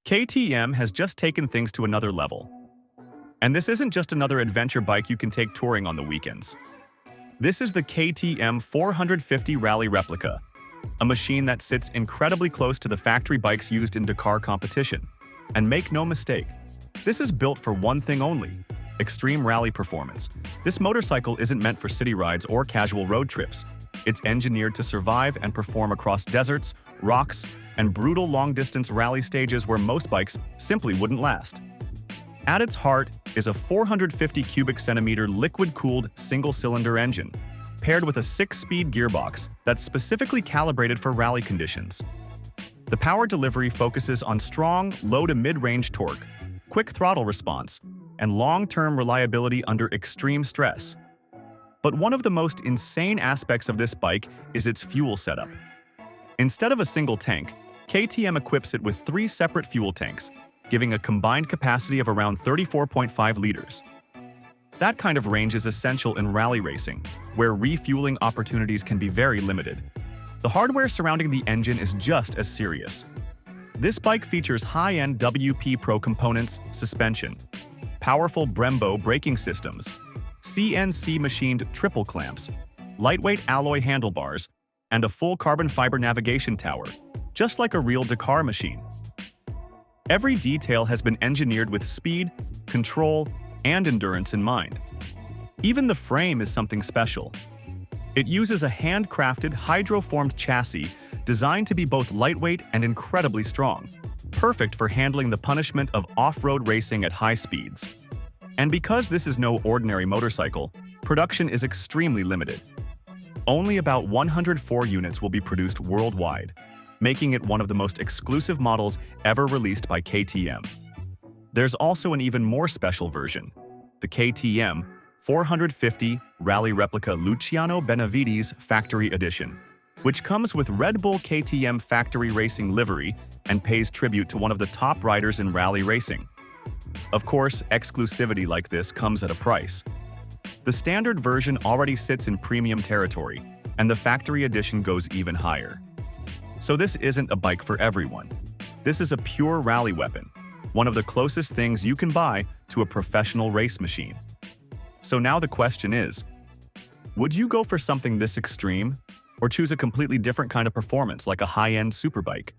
KTM has just taken things to another level. And this isn't just another adventure bike you can take touring on the weekends. This is the KTM 450 Rally Replica, a machine that sits incredibly close to the factory bikes used in Dakar competition. And make no mistake, this is built for one thing only: extreme rally performance. This motorcycle isn't meant for city rides or casual road trips. It's engineered to survive and perform across deserts, rocks, and brutal long-distance rally stages where most bikes simply wouldn't last. At its heart is a 450 cubic centimeter liquid-cooled single-cylinder engine, paired with a 6-speed gearbox that's specifically calibrated for rally conditions. The power delivery focuses on strong, low to mid-range torque, quick throttle response, and long-term reliability under extreme stress. But one of the most insane aspects of this bike is its fuel setup. Instead of a single tank, KTM equips it with 3 separate fuel tanks, giving a combined capacity of around 34.5 liters. That kind of range is essential in rally racing, where refueling opportunities can be very limited. The hardware surrounding the engine is just as serious. This bike features high-end WP Pro components, suspension, powerful Brembo braking systems, CNC-machined triple clamps, lightweight alloy handlebars, and a full carbon fiber navigation tower, just like a real Dakar machine. Every detail has been engineered with speed, control, and endurance in mind. Even the frame is something special. It uses a handcrafted, hydroformed chassis designed to be both lightweight and incredibly strong, perfect for handling the punishment of off-road racing at high speeds. And because this is no ordinary motorcycle, production is extremely limited. Only about 104 units will be produced worldwide, making it one of the most exclusive models ever released by KTM. There's also an even more special version, the KTM 450 Rally Replica Luciano Benavides Factory Edition, which comes with Red Bull KTM factory racing livery and pays tribute to one of the top riders in rally racing. Of course, exclusivity like this comes at a price. The standard version already sits in premium territory, and the factory edition goes even higher. So this isn't a bike for everyone. This is a pure rally weapon, one of the closest things you can buy to a professional race machine. So now the question is, would you go for something this extreme, or choose a completely different kind of performance like a high-end superbike?